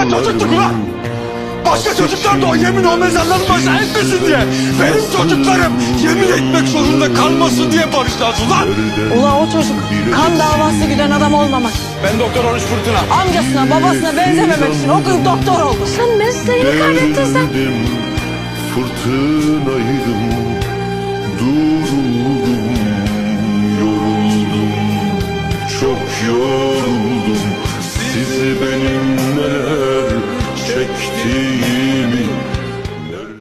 güzel çocuktuk ulan. Başka çocuklar da o yemin o mezarların başına etmesin diye. Benim çocuklarım yemin etmek zorunda kalmasın diye barışlarız ulan. Ula o çocuk kan davası güden adam olmamak. Ben Doktor Oruç Fırtına. Amcasına babasına benzememek için okuyup doktor oldu. Sen mesleğini kaybettin sen. Fırtınaydım, duruldum, yoruldum, çok yoruldum.